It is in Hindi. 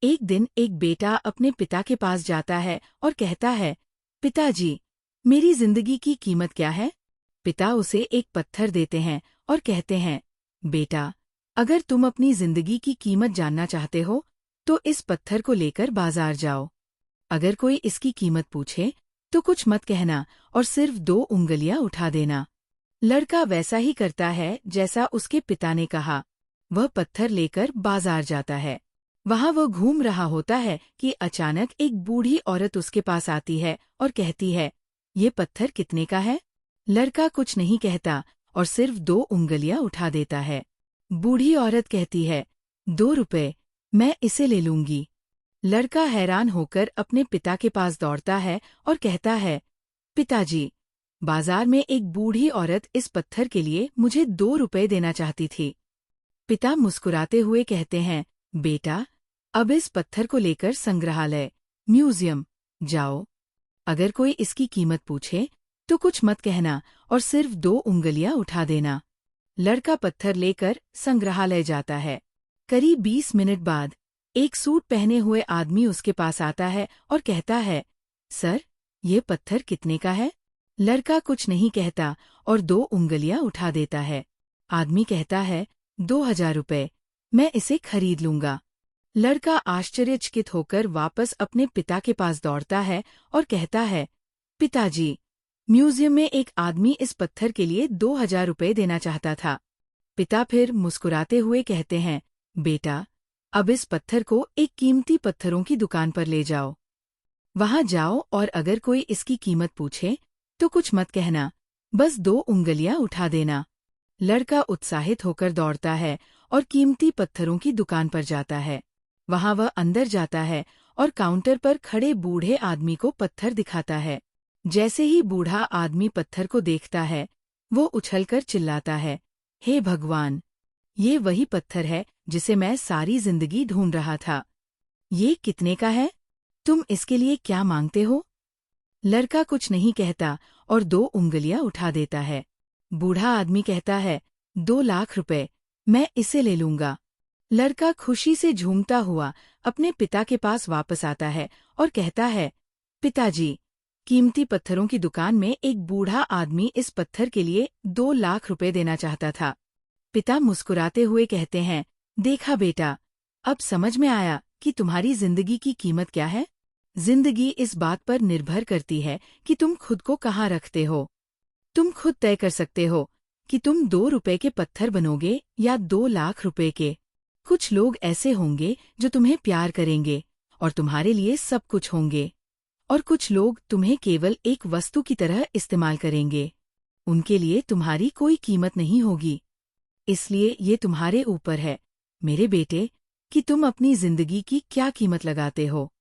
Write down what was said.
एक दिन एक बेटा अपने पिता के पास जाता है और कहता है, पिताजी, मेरी जिंदगी की कीमत क्या है? पिता उसे एक पत्थर देते हैं और कहते हैं, बेटा, अगर तुम अपनी जिंदगी की कीमत जानना चाहते हो, तो इस पत्थर को लेकर बाजार जाओ। अगर कोई इसकी कीमत पूछे, तो कुछ मत कहना और सिर्फ 2 उंगलियां उठा देना। लड़का वैसा ही करता है जैसा उसके पिता ने कहा। वह पत्थर लेकर बाजार जाता है। वहां वह घूम रहा होता है कि अचानक एक बूढ़ी औरत उसके पास आती है और कहती है, ये पत्थर कितने का है? लड़का कुछ नहीं कहता और सिर्फ 2 उंगलियां उठा देता है। बूढ़ी औरत कहती है, 2 रुपए, मैं इसे ले लूंगी। लड़का हैरान होकर अपने पिता के पास दौड़ता है और कहता है, पिताजी, बाजार में एक बूढ़ी औरत इस पत्थर के लिए मुझे 2 रुपए देना चाहती थी। पिता मुस्कुराते हुए कहते हैं, बेटा, अब इस पत्थर को लेकर संग्रहालय, म्यूजियम जाओ। अगर कोई इसकी कीमत पूछे, तो कुछ मत कहना और सिर्फ 2 उंगलियां उठा देना। लड़का पत्थर लेकर संग्रहालय जाता है। करीब 20 मिनट बाद एक सूट पहने हुए आदमी उसके पास आता है और कहता है, सर, ये पत्थर कितने का है? लड़का कुछ नहीं कहता और 2 उंगलियां उठा देता है। आदमी कहता है, 2000 रुपए, मैं इसे खरीद लूंगा। लड़का आश्चर्यचकित होकर वापस अपने पिता के पास दौड़ता है और कहता है, पिताजी, म्यूजियम में एक आदमी इस पत्थर के लिए 2000 रुपए देना चाहता था। पिता फिर मुस्कुराते हुए कहते हैं, बेटा, अब इस पत्थर को एक कीमती पत्थरों की दुकान पर ले जाओ। वहां जाओ और अगर कोई इसकी कीमत पूछे, तो कुछ मत कहना, बस 2 उंगलियां उठा देना। लड़का उत्साहित होकर दौड़ता है और कीमती पत्थरों की दुकान पर जाता है। वहां वह अंदर जाता है और काउंटर पर खड़े बूढ़े आदमी को पत्थर दिखाता है। जैसे ही बूढ़ा आदमी पत्थर को देखता है, वो उछलकर चिल्लाता है, हे भगवान! ये वही पत्थर है जिसे मैं सारी जिंदगी ढूंढ रहा था। ये कितने का है? तुम इसके लिए क्या मांगते हो? लड़का कुछ नहीं कहता और 2 उंगलियां उठा देता है। बूढ़ा आदमी कहता है, 2 लाख रुपए, मैं इसे ले लूंगा। लड़का खुशी से झूमता हुआ अपने पिता के पास वापस आता है और कहता है, पिताजी, कीमती पत्थरों की दुकान में एक बूढ़ा आदमी इस पत्थर के लिए 2 लाख रुपए देना चाहता था। पिता मुस्कुराते हुए कहते हैं, देखा बेटा, अब समझ में आया कि तुम्हारी जिंदगी की कीमत क्या है? जिंदगी इस बात पर निर्भर करती है कि तुम खुद को कहाँ रखते हो। तुम खुद तय कर सकते हो कि तुम 2 रुपए के पत्थर बनोगे या 2 लाख रुपए के। कुछ लोग ऐसे होंगे जो तुम्हें प्यार करेंगे और तुम्हारे लिए सब कुछ होंगे, और कुछ लोग तुम्हें केवल एक वस्तु की तरह इस्तेमाल करेंगे। उनके लिए तुम्हारी कोई कीमत नहीं होगी। इसलिए ये तुम्हारे ऊपर है, मेरे बेटे, कि तुम अपनी जिंदगी की क्या कीमत लगाते हो।